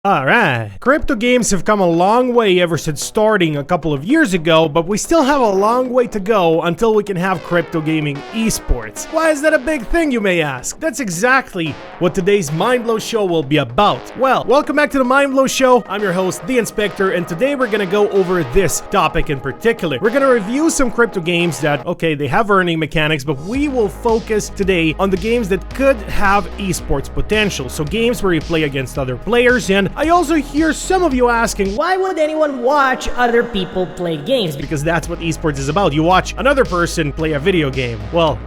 Alright, crypto games have come a long way ever since starting a couple of years ago, but we still have a long way to go until we can have crypto gaming esports. Why is that a big thing, you may ask? That's exactly what today's Mindblow show will be about. Well, welcome back to the Mindblow show. I'm your host, the Inspector, and today we're gonna go over this topic in particular. We're gonna review some crypto games that, okay, they have earning mechanics, but we will focus today on the games that could have esports potential. So games where you play against other players, and I also hear some of you asking, why would anyone watch other people play games? Because that's what esports is about. You watch another person play a video game. Well,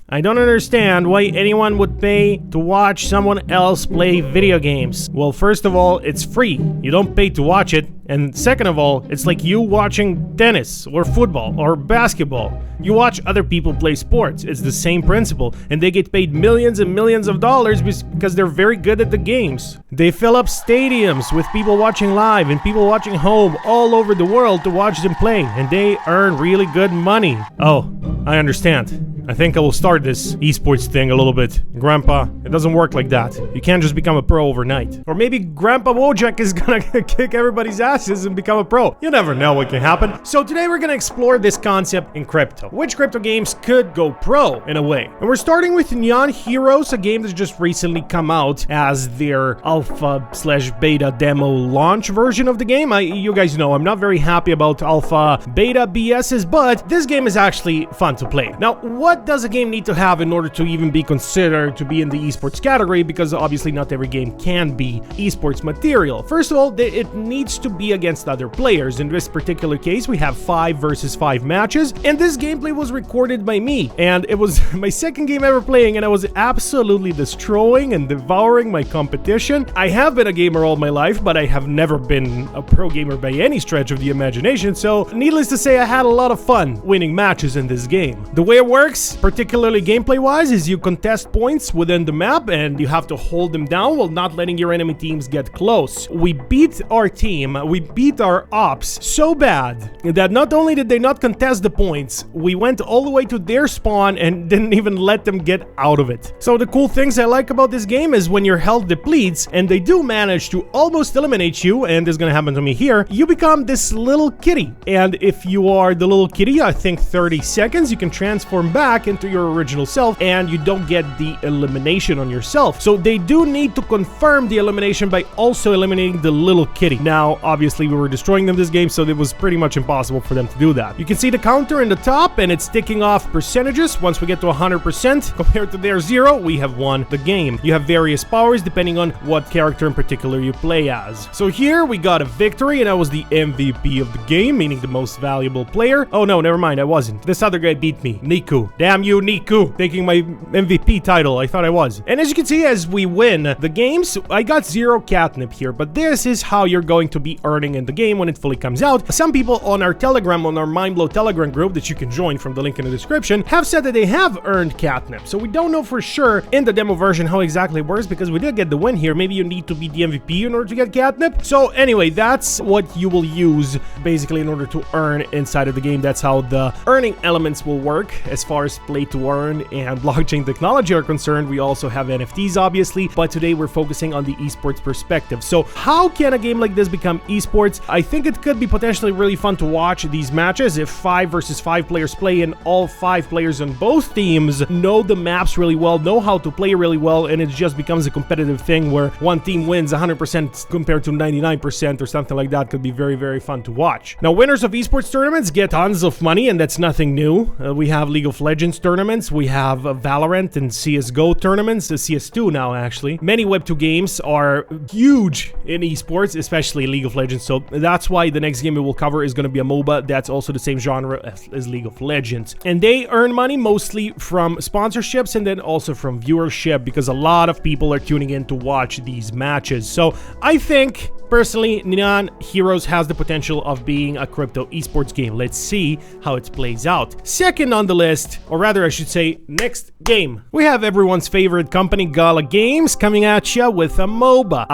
I don't understand why anyone would pay to watch someone else play video games. Well, first of all, it's free. You don't pay to watch it. And second of all, it's like you watching tennis or football or basketball. You watch other people play sports. It's the same principle. And they get paid millions and millions of dollars because they're very good at the games. They fill up stadiums with people watching live and people watching home all over the world to watch them play. And they earn really good money. Oh, I understand. I think I will start this esports thing a little bit. Grandpa, it doesn't work like that. You can't just become a pro overnight. Or maybe Grandpa Wojak is gonna kick everybody's asses and become a pro. You never know what can happen. So today we're gonna explore this concept in crypto. Which crypto games could go pro in a way? And we're starting with Neon Heroes, a game that's just recently come out as their alpha/beta demo launch version of the game. You guys know I'm not very happy about alpha beta BSs, but this game is actually fun to play. Now, what does a game need to have in order to even be considered to be in the esports category? Because obviously not every game can be esports material. First of all, it needs to be against other players. In this particular case, we have 5 versus 5 matches, and this gameplay was recorded by me, and it was my second game ever playing, and I was absolutely destroying and devouring my competition. I have been a gamer all my life, but I have never been a pro gamer by any stretch of the imagination, so needless to say, I had a lot of fun winning matches in this game. The way it works, particularly gameplay wise, is you contest points within the map and you have to hold them down while not letting your enemy teams get close. We beat our team, we beat our ops so bad that not only did they not contest the points, we went all the way to their spawn and didn't even let them get out of it. So the cool things I like about this game is when your health depletes and they do manage to almost eliminate you, and this is gonna happen to me here, you become this little kitty. And if you are the little kitty, I think 30 seconds, you can transform back into your original self and you don't get the elimination on yourself. So they do need to confirm the elimination by also eliminating the little kitty. Now, obviously we were destroying them this game, so it was pretty much impossible for them to do that. You can see the counter in the top and it's ticking off percentages. Once we get to 100% compared to their 0, we have won the game. You have various powers depending on what character in particular you play as. So here we got a victory and I was the MVP of the game, meaning the most valuable player. Oh no, never mind, I wasn't. This other guy beat me, Niku. Damn you, Niku, taking my MVP title. I thought I was. And as you can see, as we win the games, I got 0 catnip here, but this is how you're going to be earning in the game when it fully comes out. Some people on our Telegram, on our Mindblow Telegram group that you can join from the link in the description, have said that they have earned catnip. So we don't know for sure in the demo version how exactly it works, because we did get the win here. Maybe you need to be the MVP in order to get catnip. So anyway, that's what you will use basically in order to earn inside of the game. That's how the earning elements will work as far as play to earn and blockchain technology are concerned. We also have NFTs obviously, but today we're focusing on the esports perspective. So how can a game like this become esports? I think it could be potentially really fun to watch these matches if 5 versus 5 players play and all 5 players on both teams know the maps really well, know how to play really well, and it just becomes a competitive thing where one team wins 100% compared to 99% or something like that. Could be very, very fun to watch. Now, winners of esports tournaments get tons of money, and that's nothing new. We have League of Legends tournaments, we have Valorant and CSGO tournaments, CS2 now actually. Many Web2 games are huge in esports, especially League of Legends, so that's why the next game we will cover is going to be a MOBA that's also the same genre as League of Legends. And they earn money mostly from sponsorships and then also from viewership, because a lot of people are tuning in to watch these matches. So I think personally, Neon Heroes has the potential of being a crypto esports game. Let's see how it plays out. Second on the list, or rather I should say next game, we have everyone's favorite company, Gala Games, coming at ya with a MOBA.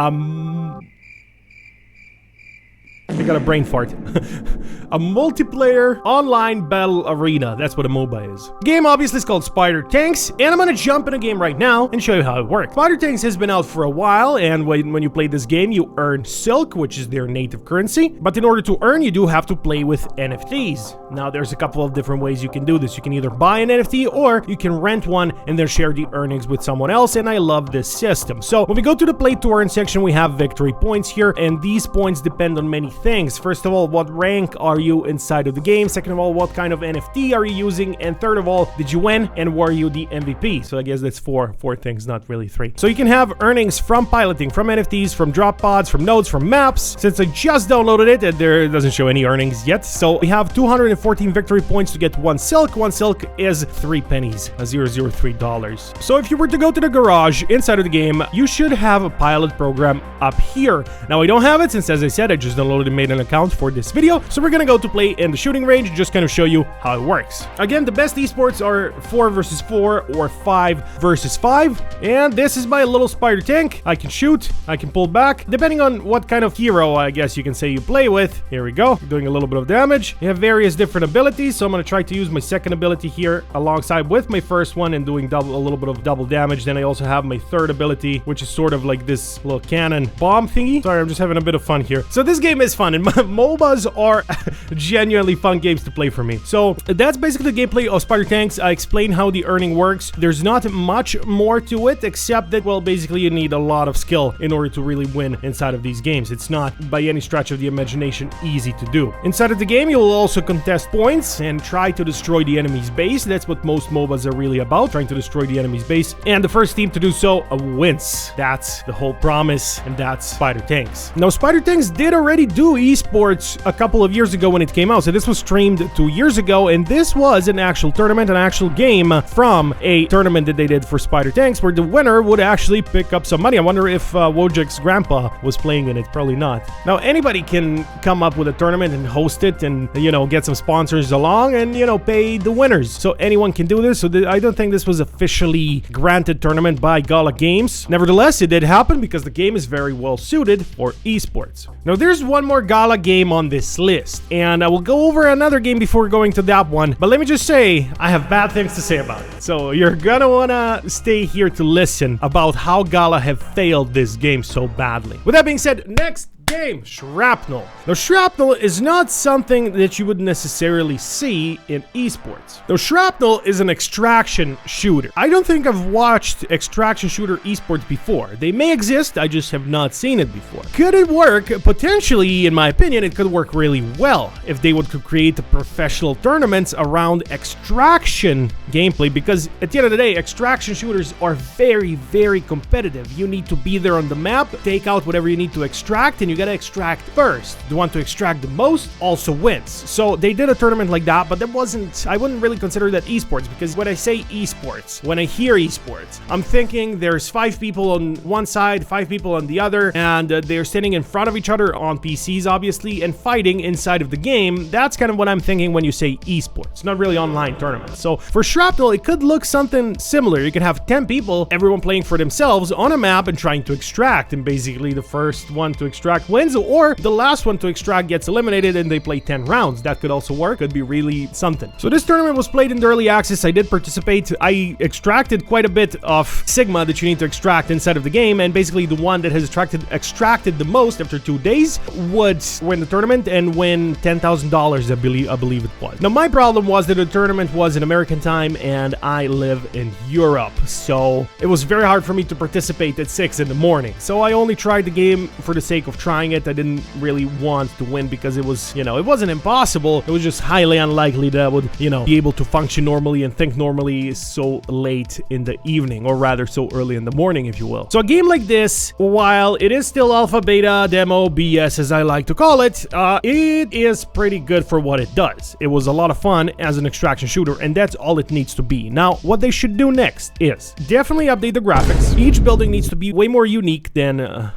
I got a brain fart. A multiplayer online battle arena. That's what a MOBA is. The game obviously is called Spider Tanks, and I'm gonna jump in the game right now and show you how it works. Spider Tanks has been out for a while, and when you play this game, you earn silk, which is their native currency. But in order to earn, you do have to play with NFTs. Now, there's a couple of different ways you can do this. You can either buy an NFT, or you can rent one and then share the earnings with someone else, and I love this system. So when we go to the play to earn section, we have victory points here, and these points depend on many things. First of all, what rank are you inside of the game? Second of all, what kind of NFT are you using? And third of all, did you win, and were you the MVP? So I guess that's four things, not really three. So you can have earnings from piloting, from NFTs, from drop pods, from nodes, from maps. Since I just downloaded it, it doesn't show any earnings yet. So we have 214 victory points to get 1 silk. 1 silk is 3 pennies, $0.003. So if you were to go to the garage inside of the game, you should have a pilot program up here. Now I don't have it since, as I said, I just downloaded and made an account for this video. So we're gonna go to play in the shooting range and just kind of show you how it works. Again, the best esports are 4 versus 4 or 5 versus 5. And this is my little spider tank. I can shoot, I can pull back, depending on what kind of hero, I guess you can say, you play with. Here we go, doing a little bit of damage. You have various different abilities, so I'm gonna try to use my second ability here alongside with my first one and doing a little bit of double damage. Then I also have my third ability, which is sort of like this little cannon bomb thingy. Sorry, I'm just having a bit of fun here. So this game is fun, and MOBAs are genuinely fun games to play for me. So that's basically the gameplay of Spider Tanks. I explained how the earning works. There's not much more to it, except that, well, basically you need a lot of skill in order to really win inside of these games. It's not, by any stretch of the imagination, easy to do. Inside of the game, you'll also contest points and try to destroy the enemy's base. That's what most MOBAs are really about, trying to destroy the enemy's base. And the first team to do so wins. That's the whole promise, and that's Spider Tanks. Now, Spider Tanks did already do esports a couple of years ago when it came out. So this was streamed 2 years ago, and this was an actual tournament, an actual game from a tournament that they did for Spider Tanks, where the winner would actually pick up some money. I wonder if Wojcik's grandpa was playing in it. Probably not. Now, anybody can come up with a tournament and host it and, you know, get some sponsors along and, you know, pay the winners. So anyone can do this. So I don't think this was officially granted tournament by Gala Games. Nevertheless, it did happen because the game is very well suited for esports. Now, there's one more Gala game on this list, and I will go over another game before going to that one. But let me just say, I have bad things to say about it. So you're gonna wanna stay here to listen about how Gala have failed this game so badly. With that being said, next game, Shrapnel. Now, Shrapnel is not something that you would necessarily see in esports. Now, Shrapnel is an extraction shooter. I don't think I've watched extraction shooter esports before. They may exist, I just have not seen it before. Could it work? Potentially, in my opinion, it could work really well if they would create professional tournaments around extraction gameplay, because at the end of the day, extraction shooters are very, very competitive. You need to be there on the map, take out whatever you need to extract, and you gotta extract first. The one to extract the most also wins. So they did a tournament like that, but that wasn't, I wouldn't really consider that esports, because when I say esports, when I hear esports, I'm thinking there's 5 people on one side, 5 people on the other, and they're standing in front of each other on PCs, obviously, and fighting inside of the game. That's kind of what I'm thinking when you say esports, not really online tournaments. So for Shrapnel, it could look something similar. You could have 10 people, everyone playing for themselves on a map and trying to extract, and basically the first one to extract wins, or the last one to extract gets eliminated and they play 10 rounds. That could also work. Could be really something. So this tournament was played in the early access. I did participate. I extracted quite a bit of Sigma that you need to extract inside of the game, and basically the one that has extracted the most after 2 days would win the tournament and win $10,000, I believe it was. Now, my problem was that the tournament was in American time and I live in Europe, so it was very hard for me to participate at 6 in the morning. So I only tried the game for the sake of trying it. I didn't really want to win because it was, you know, it wasn't impossible. It was just highly unlikely that I would, you know, be able to function normally and think normally so late in the evening, or rather so early in the morning, if you will. So a game like this, while it is still alpha, beta, demo, BS, as I like to call it, it is pretty good for what it does. It was a lot of fun as an extraction shooter, and that's all it needs to be. Now, what they should do next is definitely update the graphics. Each building needs to be way more unique than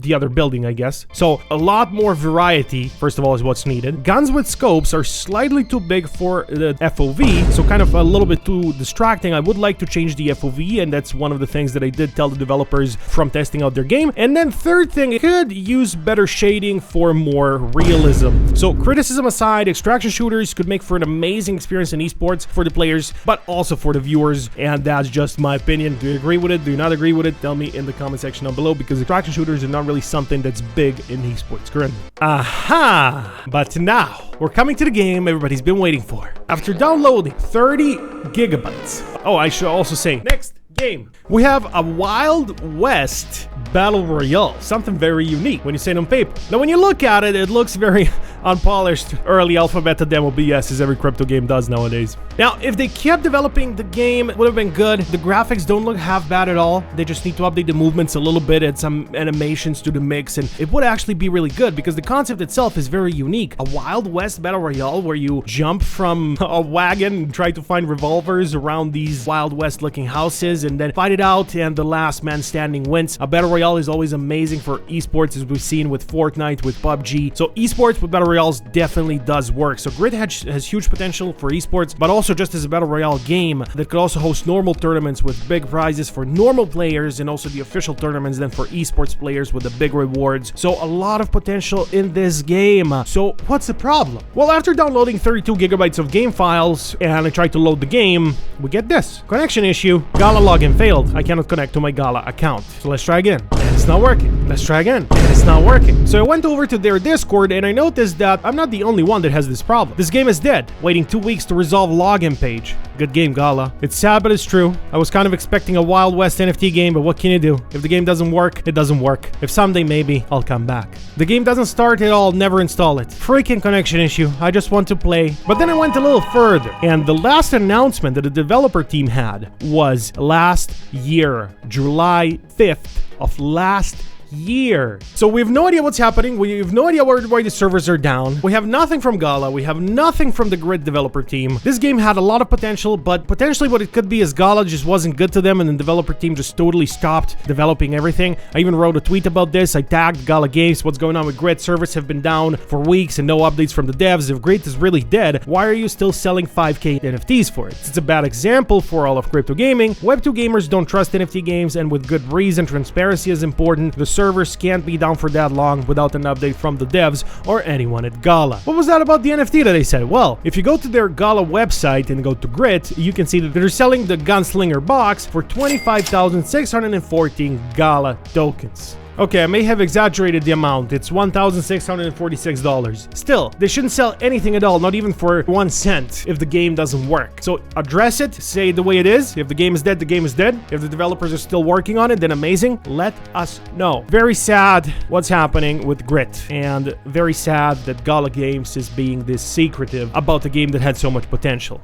the other building, I guess. So a lot more variety, first of all, is what's needed. Guns with scopes are slightly too big for the FOV, so kind of a little bit too distracting. I would like to change the FOV, and that's one of the things that I did tell the developers from testing out their game. And then third thing, it could use better shading for more realism. So criticism aside, extraction shooters could make for an amazing experience in esports for the players, but also for the viewers, and that's just my opinion. Do you agree with it? Do you not agree with it? Tell me in the comment section down below, because extraction shooters are not really something that's big in esports currently. Aha! But now, we're coming to the game everybody's been waiting for. After downloading 30 gigabytes. Oh, I should also say, next game, we have a Wild West Battle Royale. Something very unique when you say it on paper. Now, when you look at it, it looks very unpolished, early alpha beta demo BS, as every crypto game does nowadays. Now, if they kept developing the game, it would have been good. The graphics don't look half bad at all. They just need to update the movements a little bit, add some animations to the mix, and it would actually be really good because the concept itself is very unique. A Wild West Battle Royale where you jump from a wagon and try to find revolvers around these Wild West looking houses and then fight it out, and the last man standing wins. A Battle Royale is always amazing for esports, as we've seen with Fortnite, with PUBG. So esports with Battle Royales definitely does work. So Grid has huge potential for esports, but also just as a Battle Royale game that could also host normal tournaments with big prizes for normal players, and also the official tournaments then for esports players with the big rewards. So a lot of potential in this game. So what's the problem? Well, after downloading 32 gigabytes of game files and I tried to load the game, we get this. Connection issue. Gala login failed. I cannot connect to my Gala account. So let's try again. And it's not working. Let's try again. And it's not working. So I went over to their Discord and I noticed that I'm not the only one that has this problem. This game is dead, waiting 2 weeks to resolve login page. Good game, Gala. It's sad, but it's true. I was kind of expecting a Wild West NFT game, but what can you do? If the game doesn't work, it doesn't work. If someday maybe, I'll come back. The game doesn't start at all, never install it. Freaking connection issue. I just want to play. But then I went a little further, and the last announcement that the developer team had was last year, July 5th of last year. So we have no idea what's happening. We have no idea why the servers are down. We have nothing from Gala. We have nothing from the Grid developer team. This game had a lot of potential, but potentially what it could be is Gala just wasn't good to them and the developer team just totally stopped developing everything. I even wrote a tweet about this. I tagged Gala Games. What's going on with Grid? Servers have been down for weeks and no updates from the devs. If Grid is really dead, why are you still selling 5K NFTs for it? It's a bad example for all of crypto gaming. Web2 gamers don't trust NFT games, and with good reason. Transparency is important. The servers can't be down for that long without an update from the devs or anyone at Gala. What was that about the NFT that they said? Well, if you go to their Gala website and go to Grid, you can see that they're selling the Gunslinger box for 25,614 Gala tokens. Okay, I may have exaggerated the amount. It's $1,646. Still, they shouldn't sell anything at all, not even for 1 cent, if the game doesn't work. So address it, say it the way it is. If the game is dead, the game is dead. If the developers are still working on it, then amazing. Let us know. Very sad what's happening with Grit, and very sad that Gala Games is being this secretive about a game that had so much potential.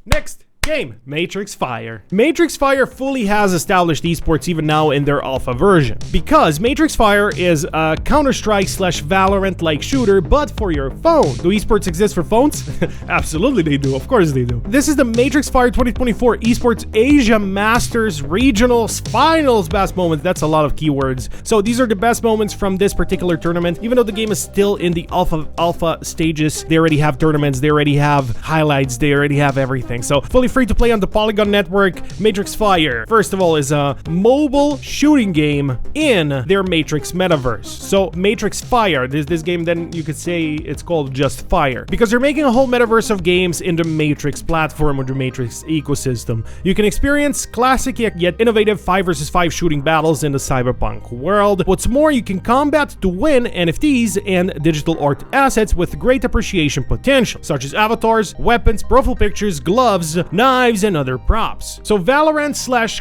Next game, Matrix Fire. Matrix Fire fully has established esports even now in their alpha version, because Matrix Fire is a Counter-Strike / Valorant-like shooter, but for your phone. Do esports exist for phones? Absolutely they do, of course they do. This is the Matrix Fire 2024 Esports Asia Masters Regionals Finals best moments. That's a lot of keywords. So these are the best moments from this particular tournament. Even though the game is still in the alpha stages, they already have tournaments, they already have highlights, they already have everything. So fully free to play on the Polygon network. Matrix Fire, first of all, is a mobile shooting game in their Matrix metaverse. So Matrix Fire, this game, then you could say it's called just Fire, because they're making a whole metaverse of games in the Matrix platform or the Matrix ecosystem. You can experience classic yet innovative 5 versus 5 shooting battles in the cyberpunk world. What's more, you can combat to win NFTs and digital art assets with great appreciation potential, such as avatars, weapons, profile pictures, gloves, knives, and other props. So Valorant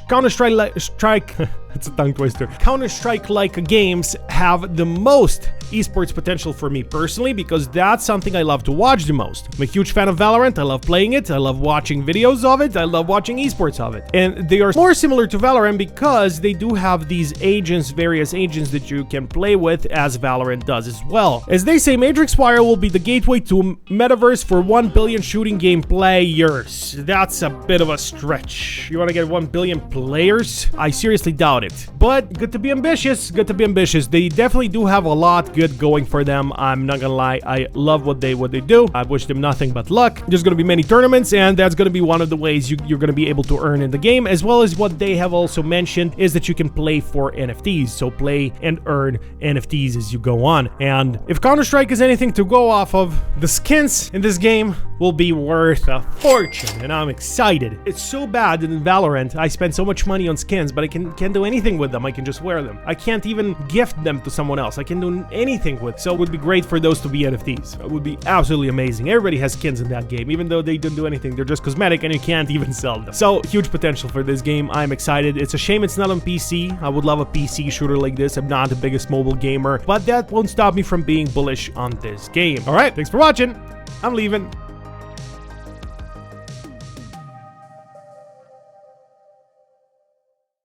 / Counter-Strike it's a tongue twister. Counter-Strike-like games have the most esports potential for me personally, because that's something I love to watch the most. I'm a huge fan of Valorant. I love playing it. I love watching videos of it. I love watching esports of it. And they are more similar to Valorant because they do have these agents, various agents that you can play with, as Valorant does as well. As they say, Matrix Fire will be the gateway to metaverse for 1 billion shooting game players. That's a bit of a stretch. You want to get 1 billion players? I seriously doubt it. it. But good to be ambitious, good to be ambitious. They definitely do have a lot good going for them. I'm not gonna lie, I love what they do. I wish them nothing but luck. There's gonna be many tournaments, and that's gonna be one of the ways you're gonna be able to earn in the game, as well as what they have also mentioned is that you can play for NFTs. So play and earn NFTs as you go on. And if Counter-Strike is anything to go off of, the skins in this game will be worth a fortune, and I'm excited. It's so bad that in Valorant I spend so much money on skins, but I can't do anything with them. I can just wear them. I can't even gift them to someone else. I can do anything with. So it would be great for those to be NFTs. It would be absolutely amazing. Everybody has skins in that game, even though they didn't do anything. They're just cosmetic and you can't even sell them. So huge potential for this game. I'm excited. It's a shame it's not on PC. I would love a PC shooter like this. I'm not the biggest mobile gamer, but that won't stop me from being bullish on this game. All right, thanks for watching. I'm leaving.